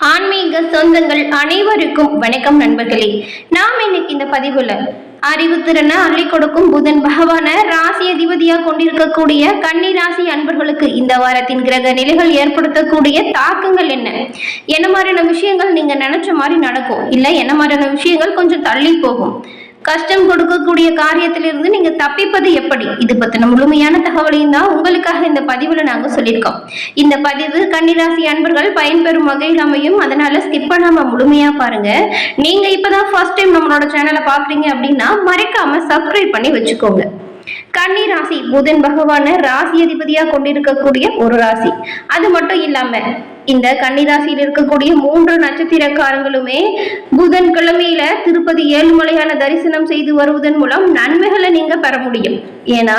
ஆன்மீக சொந்தங்கள் அனைவருக்கும் வணக்கம் நண்பர்களே. நாம் இன்னைக்கு இந்த பதிவுல அறிவுத்திறனை அள்ளி கொடுக்கும் புதன் பகவான ராசி அதிபதியா கொண்டிருக்கக்கூடிய கன்னி ராசி அன்பர்களுக்கு இந்த வாரத்தின் கிரக நிலைகள் ஏற்படுத்தக்கூடிய தாக்கங்கள் என்ன மாதிரியான விஷயங்கள் நீங்க நினைச்ச மாதிரி நடக்கும், இல்ல என்ன மாதிரியான விஷயங்கள் கொஞ்சம் தள்ளி போகும், கஷ்டம் கொடுக்கக்கூடிய காரியத்திலிருந்து நீங்க தப்பிப்பது எப்படி, இது பத்தின முழுமையான தகவலையும் தான் உங்களுக்காக இந்த பதிவுல நாங்க சொல்லியிருக்கோம். இந்த பதிவு கன்னிராசி அன்பர்கள் பயன்பெறும் வகையில் அமையும், அதனால ஸ்கிப் பண்ணாம முழுமையா பாருங்க. நீங்க இப்பதான் ஃபர்ஸ்ட் டைம் நம்மளோட சேனலை பாக்குறீங்க அப்படின்னா மறக்காம சப்ஸ்கிரைப் பண்ணி வச்சுக்கோங்க. கன்னி ராசி புதன் பகவான ராசி அதிபதியா கொண்டிருக்கக்கூடிய ஒரு ராசி. அது மட்டும் இல்லாம இந்த கன்னிராசியில் இருக்கக்கூடிய 3 நட்சத்திரக்காரங்களுமே புதன் கிழமையில திருப்பதி ஏழுமலையான தரிசனம் செய்து வருவதன் மூலம் நன்மைகளை நீங்க பெற முடியும். ஏன்னா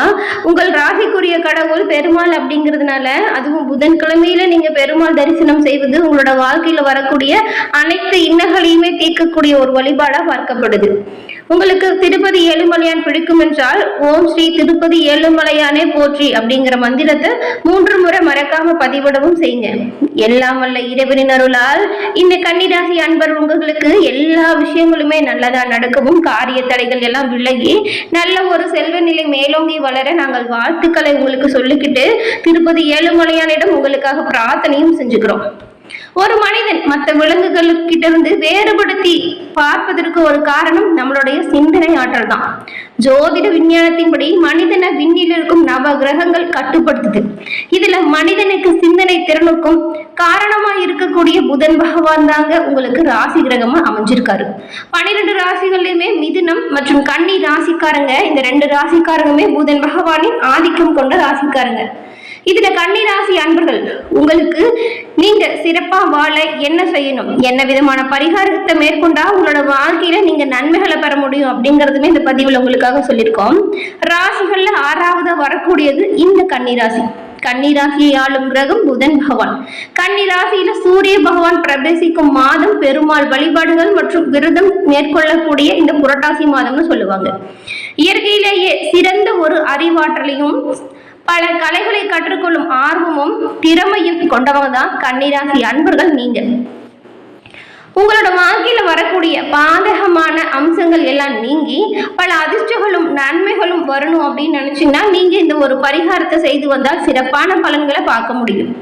உங்கள் ராசிக்குரிய கடவுள் பெருமாள் அப்படிங்கிறதுனால, அதுவும் புதன் கிழமையில நீங்க பெருமாள் தரிசனம் செய்வது உங்களோட வாழ்க்கையில வரக்கூடிய அனைத்து இன்னல்களையுமே தீர்க்கக்கூடிய ஒரு வழிபாடா பார்க்கப்படுது. உங்களுக்கு திருப்பதி ஏழுமலையான் பிடிக்கும் என்றால் ஓம் ஸ்ரீ திருப்பதி ஏழுமலையானே போற்றி அப்படிங்கிற மந்திரத்தை 3 முறை மறக்காம பதிவிடவும் செய்யுங்க. எல்லாம் வல்ல இறைவனின் அருளால் இந்த கன்னிராசி அன்பர் உங்களுக்கு எல்லா விஷயங்களுமே நல்லதா நடக்கவும், காரிய தடைகள் எல்லாம் விலகி நல்ல ஒரு செல்வ நிலை மேலோங்கி வளர நாங்கள் வாழ்த்துக்களை உங்களுக்கு சொல்லிக்கிட்டு திருப்பதி ஏழுமலையானிடம் உங்களுக்காக பிரார்த்தனையும் செஞ்சுக்கிறோம். ஒரு மனிதன் மற்ற விலங்குகளுக்கிட்ட இருந்து வேறுபடுத்தி பார்ப்பதற்கு ஒரு காரணம் நம்மளுடைய சிந்தனை ஆற்றல் தான். ஜோதிட விஞ்ஞானத்தின்படி மனிதனை விண்ணில் இருக்கும் நவ கிரகங்கள் கட்டுப்படுத்துது. இதுல மனிதனுக்கு சிந்தனை திறனுக்கும் காரணமா இருக்கக்கூடிய புதன் பகவான் தாங்க உங்களுக்கு ராசி கிரகமா அமைஞ்சிருக்காரு. 12 ராசிகளிலுமே மிதுனம் மற்றும் கன்னி ராசிக்காரங்க, இந்த 2 ராசிக்காரங்களுமே புதன் பகவானின் ஆதிக்கம் கொண்ட ராசிக்காரங்க. இதுல கன்னி ராசி அன்பர்கள் உங்களுக்கு நீங்க சிறப்பா வாழ என்ன செய்யணும், என்ன விதமான பரிகாரத்தை மேற்கொண்டா உங்களோட வாழ்க்கையில நீங்க நன்மைகளை பெற முடியும் அப்படிங்கறதுமே இந்த பதிவுல உங்களுக்காக சொல்லியிருக்கோம். ராசிகள்ல 6ஆவதா வரக்கூடியது இந்த கன்னிராசி. கன்னிராசியை ஆளும் கிரகம் புதன் பகவான். கன்னிராசியில சூரிய பகவான் பிரவேசிக்கும் மாதம் பெருமாள் வழிபாடுகள் மற்றும் விரதம் மேற்கொள்ளக்கூடிய இந்த புரட்டாசி மாதம்னு சொல்லுவாங்க. இயற்கையிலேயே சிறந்த ஒரு அறிவாற்றலையும் பல கலைகளை கற்றுக்கொள்ளும் ஆர்வமும் திறமையும் கொண்டவங்க தான் கன்னிராசி அன்பர்கள். நீங்க உங்களோட வாழ்க்கையில வரக்கூடிய பாதகமான அம்சங்கள் எல்லாம் நீங்கி பல அதிர்ஷ்டங்களும் நன்மைகளும் வரணும் அப்படின்னு நினைச்சீங்கன்னா நீங்க இந்த ஒரு பரிகாரத்தை செய்து வந்தால் சிறப்பான பலன்களை பார்க்க முடியும்.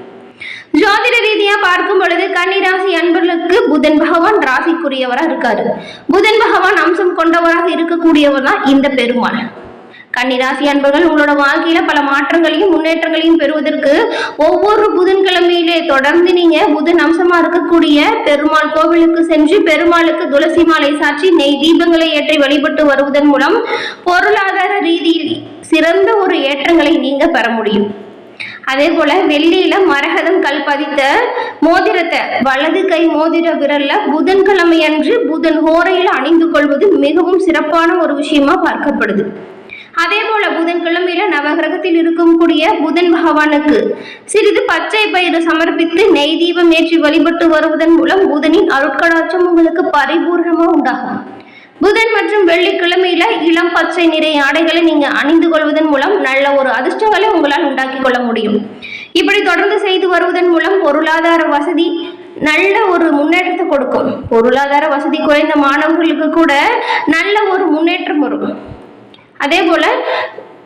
ஜோதிட ரீதியா பார்க்கும் பொழுது கன்னிராசி அன்பர்களுக்கு புதன் பகவான் ராசிக்குரியவரா இருக்காரு. புதன் பகவான் அம்சம் கொண்டவராக இருக்கக்கூடியவர் தான் இந்த பெருமாள். கன்னிராசி அன்பர்கள் உங்களோட வாழ்க்கையில பல மாற்றங்களையும் முன்னேற்றங்களையும் பெறுவதற்கு ஒவ்வொரு புதன்கிழமையிலே தொடர்ந்து நீங்க புதன் அம்சமா இருக்கக்கூடிய பெருமாள் கோவிலுக்கு சென்று பெருமாளுக்கு துளசி மாலை சாற்றி நெய் தீபங்களை ஏற்றி வழிபட்டு வருவதன் மூலம் பொருளாதார ரீதியில் சிறந்த ஒரு ஏற்றங்களை நீங்க பெற முடியும். அதே போல வெள்ளியில மரகதம் கல் பதித்த மோதிரத்தை வலது கை மோதிர விரல்ல புதன்கிழமை அன்று புதன் ஹோரையில அணிந்து கொள்வது மிகவும் சிறப்பான ஒரு விஷயமா பார்க்கப்படுது. அதே போல புதன்கிழமையில நவகிரகத்தில் இருக்கக்கூடிய புதன் பகவானுக்கு சிறிது பச்சை பயிறு சமர்ப்பித்து நெய் தீபம் ஏற்றி வழிபட்டு வருவதன் மூலம் புதனின் அருட்கடாட்சம் உங்களுக்கு பரிபூர்ணமா உண்டாகும். புதன் மற்றும் வெள்ளிக்கிழமையில இளம் பச்சை நிற ஆடைகளை நீங்க அணிந்து கொள்வதன் மூலம் நல்ல ஒரு அதிர்ஷ்டங்களை உங்களால் உண்டாக்கி கொள்ள முடியும். இப்படி தொடர்ந்து செய்து வருவதன் மூலம் பொருளாதார வசதி நல்ல ஒரு முன்னேற்றத்தை கொடுக்கும். பொருளாதார வசதி குறைந்த மாணவர்களுக்கு கூட நல்ல ஒரு முன்னேற்றம் வரும். அதே போல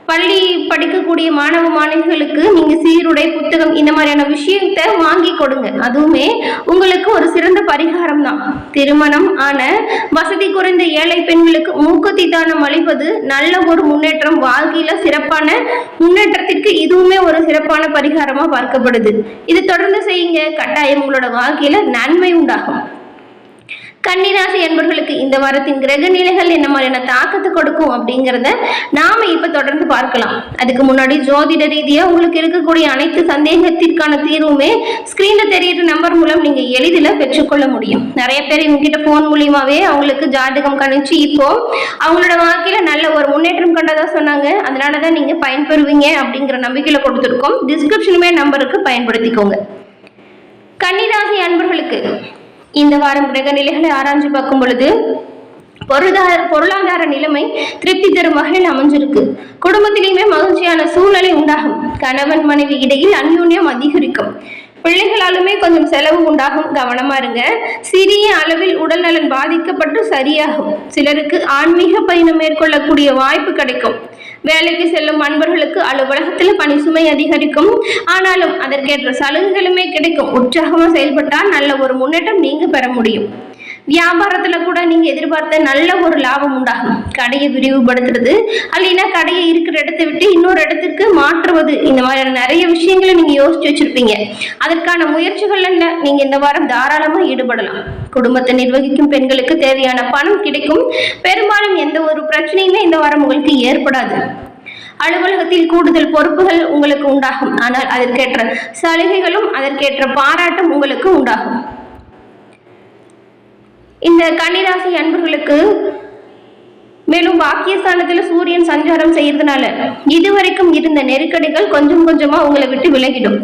பள்ளி படிக்கக்கூடிய மாணவ மாணவிகளுக்கு நீங்க சீருடை புத்தகம் இந்த மாதிரியான விஷயத்தை வாங்கி கொடுங்க. அதுவுமே உங்களுக்கு ஒரு சிறந்த பரிகாரம் தான். திருமணம் ஆன வசதி குறைந்த ஏழை பெண்களுக்கு மூக்குத்தி தானம் அளிப்பது நல்ல ஒரு முன்னேற்றம். வாழ்க்கையில சிறப்பான முன்னேற்றத்திற்கு இதுவுமே ஒரு சிறப்பான பரிகாரமா பார்க்கப்படுது. இது தொடர்ந்து செய்யுங்க, கட்டாயம் உங்களோட வாழ்க்கையில நன்மை உண்டாகும். கன்னிராசி என்பவர்களுக்கு இந்த வாரத்தின் கிரக நிலைகள் என்ன மாதிரியான தாக்கத்தை கொடுக்கும் அப்படிங்கிறத நாம இப்ப தொடர்ந்து பார்க்கலாம். அதுக்கு முன்னாடி ஜோதிட ரீதியா உங்களுக்கு இருக்கக்கூடிய அனைத்து சந்தேகத்திற்கான தீர்வுமே ஸ்கிரீன்ல தெரியிற நம்பர் மூலம் நீங்க எளிதில் பெற்றுக்கொள்ள முடியும். நிறைய பேர் இவங்கிட்ட போன் மூலியமாவே அவங்களுக்கு ஜாதகம் கணிச்சு இப்போ அவங்களோட வாழ்க்கையில நல்ல ஒரு முன்னேற்றம் கண்டதா சொன்னாங்க. அதனாலதான் நீங்க பயன்பெறுவீங்க அப்படிங்கிற நம்பிக்கையில கொடுத்துருக்கோம். டிஸ்கிரிப்ஷனுமே நம்பருக்கு பயன்படுத்திக்கோங்க. கன்னிராசி அன்பர்களுக்கு இந்த வாரம் கிரக நிலைகளை ஆராய்ச்சி பார்க்கும் பொழுது பொருளாதார நிலைமை திருப்தி தரும் வகையில் அமைஞ்சிருக்கு. குடும்பத்திலேயுமே மகிழ்ச்சியான சூழ்நிலை உண்டாகும். கணவன் மனைவி இடையில் அந்யோன்யம் அதிகரிக்கும். பிள்ளைகளாலுமே கொஞ்சம் செலவு உண்டாகும், கவனமா இருங்க. சிறிய அளவில் உடல் நலன் பாதிக்கப்பட்டு சரியாகும். சிலருக்கு ஆன்மீக பயணம் மேற்கொள்ளக்கூடிய வாய்ப்பு கிடைக்கும். வேலைக்கு செல்லும் அன்பர்களுக்கு அலுவலகத்தில் பணி சுமை அதிகரிக்கும். ஆனாலும் அதற்கேற்ற சலுகைகளுமே கிடைக்கும். உற்சாகமா செயல்பட்டால் நல்ல ஒரு முன்னேற்றம் நீங்க பெற முடியும். வியாபாரத்துல கூட நீங்க எதிர்பார்த்த நல்ல ஒரு லாபம் உண்டாகும். கடையை விரிவுபடுத்துறது, அல்லனா கடையை இருக்கிற இடத்தை விட்டு இன்னொரு இடத்துக்கு மாற்றுவது, இந்த மாதிரியான நிறைய விஷயங்களை நீங்க யோசிச்சு வச்சிருப்பீங்க. அதற்கான முயற்சிகள்ல நீங்க இந்த வாரம் தாராளமா ஈடுபடலாம். குடும்பத்தை நிர்வகிக்கும் பெண்களுக்கு தேவையான பணம் கிடைக்கும். பெரும்பாலும் எந்த ஒரு பிரச்சனையுமே இந்த வாரம் உங்களுக்கு ஏற்படாது. அலுவலகத்தில் கூடுதல் பொறுப்புகள் உங்களுக்கு உண்டாகும். ஆனால் அதற்கேற்ற சலுகைகளும் அதற்கேற்ற பாராட்டும் உங்களுக்கு உண்டாகும். இந்த கன்னிராசி அன்பர்களுக்கு மேலும் பாக்கியஸ்தானத்துல சூரியன் சஞ்சாரம் செய்யறதுனால இதுவரைக்கும் இருந்த நெருக்கடிகள் கொஞ்சம் கொஞ்சமா உங்களை விட்டு விலகிடும்.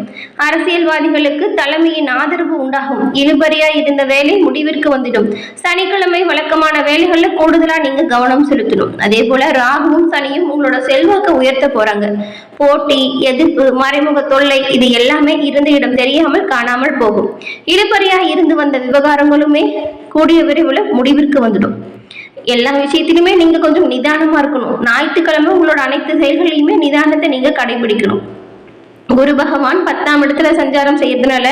அரசியல்வாதிகளுக்கு தலைமையின் ஆதரவு உண்டாகும். இழுபறியா இருந்த வேலை முடிவிற்கு வந்துடும். சனிக்கிழமை வழக்கமான வேலைகள்ல கூடுதலா நீங்க கவனம் செலுத்தணும். அதே போல ராகுவும் சனியும் உங்களோட செல்வாக்க உயர்த்த போறாங்க. போட்டி, எதிர்ப்பு, மறைமுக தொல்லை, இது எல்லாமே இருந்த இடம் தெரியாமல் காணாமல் போகும். இழுபறியா இருந்து வந்த விவகாரங்களுமே கூடிய விரைவில் முடிவிற்கு வந்துடும். எல்லா விஷயத்திலுமே நீங்க கொஞ்சம் நிதானமா இருக்கணும். ஞாயிற்றுக்கிழமை உங்களோட அனைத்து செயல்களையுமே நிதானத்தை நீங்க கடைபிடிக்கணும். குரு பகவான் 10ஆம் இடத்துல சஞ்சாரம் செய்யறதுனால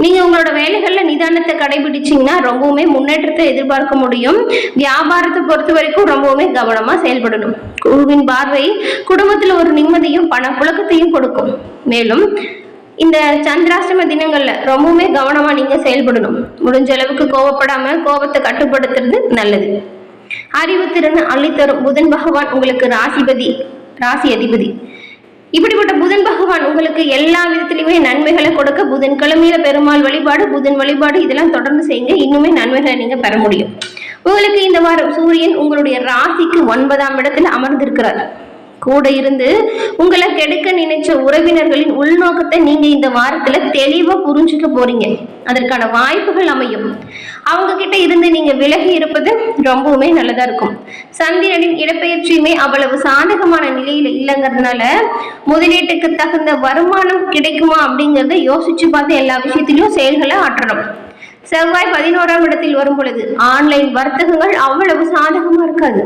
நீங்க உங்களோட வேலைகள்ல நிதானத்தை கடைபிடிச்சீங்கன்னா ரொம்பவுமே முன்னேற்றத்தை எதிர்பார்க்க முடியும். வியாபாரத்தை பொறுத்த வரைக்கும் ரொம்பவுமே கவனமா செயல்படணும். குருவின் பார்வை குடும்பத்துல ஒரு நிம்மதியும் பணப்புழக்கத்தையும் கொடுக்கும். மேலும் இந்த சந்திராஷ்டம தினங்கள்ல ரொம்பவுமே கவனமா நீங்க செயல்படணும். முடிஞ்ச அளவுக்கு கோவப்படாம கோபத்தை கட்டுப்படுத்துறது நல்லது. அறிவுத்திறன் அள்ளித்தரும் புதன் பகவான் உங்களுக்கு ராசி அதிபதி. இப்படிப்பட்ட புதன் பகவான் உங்களுக்கு எல்லா விதத்திலுமே நன்மைகளை கொடுக்க புதன்கிழமையில பெருமாள் வழிபாடு, புதன் வழிபாடு இதெல்லாம் தொடர்ந்து செய்யுங்க. இன்னுமே நன்மைகளை நீங்க பெற முடியும். உங்களுக்கு இந்த வாரம் சூரியன் உங்களுடைய ராசிக்கு 9ஆம் இடத்துல அமர்ந்திருக்கிறார். கூட இருந்து உங்களை கெடுக்க நினைச்ச உறவினர்களின் உள்நோக்கத்தை நீங்க இந்த வாரத்துல தெளிவா புரிஞ்சுக்க போறீங்க. அதற்கான வாய்ப்புகள் அமையும். அவங்க கிட்ட இருந்து நீங்க விலகி இருப்பது ரொம்பவுமே நல்லதா இருக்கும். சந்திரனின் இடப்பெயர்ச்சியுமே அவ்வளவு சாதகமான நிலையில இல்லைங்கிறதுனால முதலீட்டுக்கு தகுந்த வருமானம் கிடைக்குமா அப்படிங்கறத யோசிச்சு பார்த்து எல்லா விஷயத்திலும் செயல்களை ஆற்றணும். செவ்வாய் 11ஆம் இடத்தில் வரும் பொழுது ஆன்லைன் வர்த்தகங்கள் அவ்வளவு சாதகமா இருக்காது.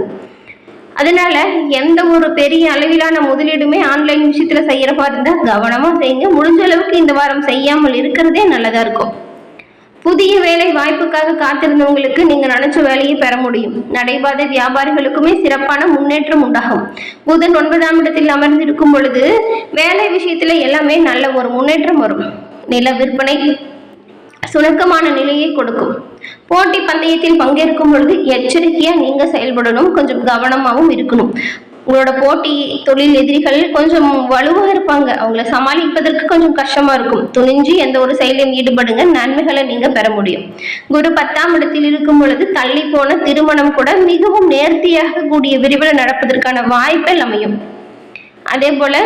அதனால எந்த ஒரு பெரிய அளவிலான முதலீடுமே ஆன்லைன் விஷயத்துல செய்யற மாதிரி இருந்தா கவனமா செய்யுங்க. முடிஞ்ச அளவுக்கு இந்த வாரம் செய்யாமல் இருக்கிறதே நல்லதா இருக்கும். புதிய வேலை வாய்ப்புக்காக காத்திருந்தவங்களுக்கு நீங்க நினைச்ச வேலையை பெற முடியும். நடைபாதை வியாபாரிகளுக்குமே சிறப்பான முன்னேற்றம் உண்டாகும். புதன் 9ஆம் இடத்தில் அமர்ந்திருக்கும் பொழுது வேலை விஷயத்துல எல்லாமே நல்ல ஒரு முன்னேற்றம் வரும். நில விற்பனை சுணக்கமான நிலையை கொடுக்கும். போட்டி பந்தயத்தில் பங்கேற்கும் பொழுது எச்சரிக்கையா நீங்க செயல்படணும். கொஞ்சம் கவனமாகவும் இருக்கணும். உங்களோட போட்டி தொழில் எதிரிகள் கொஞ்சம் வலுவா இருப்பாங்க. அவங்கள சமாளிப்பதற்கு கொஞ்சம் கஷ்டமா இருக்கும். துணிஞ்சு எந்த ஒரு செயலையும் ஈடுபடுங்க. நன்மைகளை நீங்க பெற முடியும். குரு 10ஆம் இடத்தில் இருக்கும் பொழுது தள்ளி போன திருமணம் கூட மிகவும் நேர்த்தியாக கூடிய விரைவில் நடப்பதற்கான வாய்ப்புகள் அமையும். அதே போல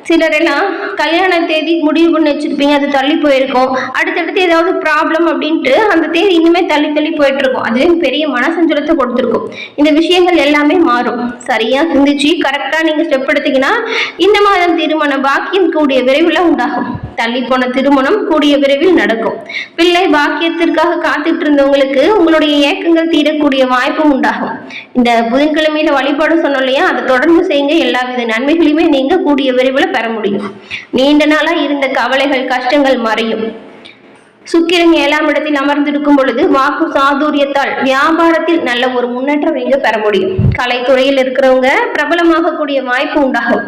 சிலரெல்லாம் கல்யாண தேதி முடிவு பண்ணி வச்சிருப்பீங்க, அது தள்ளி போயிருக்கும். அடுத்தடுத்து ஏதாவது ப்ராப்ளம் அப்படின்ட்டு அந்த தேதி இன்னுமே தள்ளி போயிட்டு இருக்கும். அதுவே பெரிய மனசஞ்சலத்தை கொடுத்துருக்கும். இந்த விஷயங்கள் எல்லாமே மாறும். சரியா சிந்திச்சு கரெக்டா நீங்க ஸ்டெப் எடுத்தீங்கன்னா இந்த மாதம் திருமண பாக்கியம் கூடிய விரைவில் உண்டாகும். தள்ளி போன திருமணம் கூடிய விரைவில் நடக்கும். பிள்ளை பாக்கியத்திற்காக காத்துட்டு இருந்தவங்களுக்கு உங்களுடைய ஏக்கங்கள் தீரக்கூடிய வாய்ப்பும் உண்டாகும். இந்த புதன்கிழமையில வழிபாடு சொன்னோம் இல்லையா, அதை தொடர்ந்து செய்யுங்க. எல்லா வித நன்மைகளையுமே நீங்க கூடிய விரைவில் பெற முடியும். நீண்ட நாளா இருந்த கவலைகள் கஷ்டங்கள் மறையும். சுக்கிரன் 7ஆம் இடத்தில் அமர்ந்திருக்கும் பொழுது வாக்கு சாதுரியத்தால் வியாபாரத்தில் நல்ல ஒரு முன்னேற்றம் நீங்க பெற முடியும். கலைத்துறையில் இருக்கிறவங்க பிரபலமாக கூடிய வாய்ப்பு உண்டாகும்.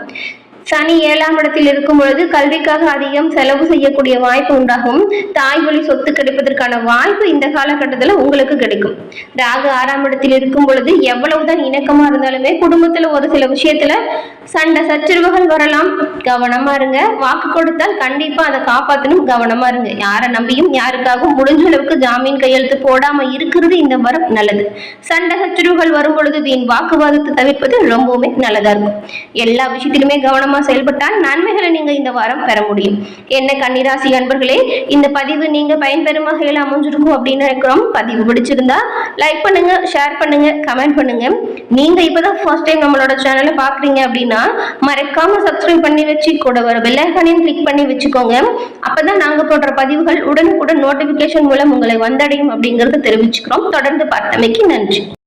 சனி 7ஆம் இடத்தில் இருக்கும் பொழுது கல்விக்காக அதிகம் செலவு செய்யக்கூடிய வாய்ப்பு உண்டாகும். தாய் வழி சொத்து கிடைப்பதற்கான வாய்ப்பு இந்த காலகட்டத்தில் உங்களுக்கு கிடைக்கும். ராகு 6ஆம் இடத்தில் இருக்கும் பொழுது எவ்வளவுதான் இணக்கமா இருந்தாலுமே குடும்பத்துல ஒரு சில விஷயத்துல சண்டை சச்சரவுகள் வரலாம். கவனமா இருங்க. வாக்கு கொடுத்தால் கண்டிப்பா அதை காப்பாற்றணும். கவனமா இருங்க. யாரை நம்பியும் யாருக்காகவும் முடிஞ்ச அளவுக்கு ஜாமீன் கையெழுத்து போடாம இருக்கிறது இந்த வாரம் நல்லது. சண்டை சச்சரவுகள் வரும் பொழுது வீண் வாக்குவாதத்தை தவிர்ப்பது ரொம்பவுமே நல்லதா இருக்கும். எல்லா விஷயத்திலுமே கவனமா கவனமா செயல்பட்டால் நன்மைகளை நீங்க இந்த வாரம் பெற முடியும். என்ன கன்னிராசி அன்பர்களே, இந்த பதிவு நீங்க பயன்பெறும் வகையில் அமைஞ்சிருக்கும் அப்படின்னு நினைக்கிறோம். பதிவு பிடிச்சிருந்தா லைக் பண்ணுங்க, ஷேர் பண்ணுங்க, கமெண்ட் பண்ணுங்க. நீங்க இப்பதான் ஃபர்ஸ்ட் டைம் நம்மளோட சேனலை பாக்குறீங்க அப்படின்னா மறக்காம சப்ஸ்கிரைப் பண்ணி வச்சு கூட வர பெல் ஐகானையும் கிளிக் பண்ணி வச்சுக்கோங்க. அப்பதான் நாங்க போடுற பதிவுகள் உடனுக்குடன் நோட்டிபிகேஷன் மூலம் உங்களை வந்தடையும் அப்படிங்கறத தெரிவிச்சுக்கிறோம். தொடர்ந்து பார்த்தமைக்கு நன்றி.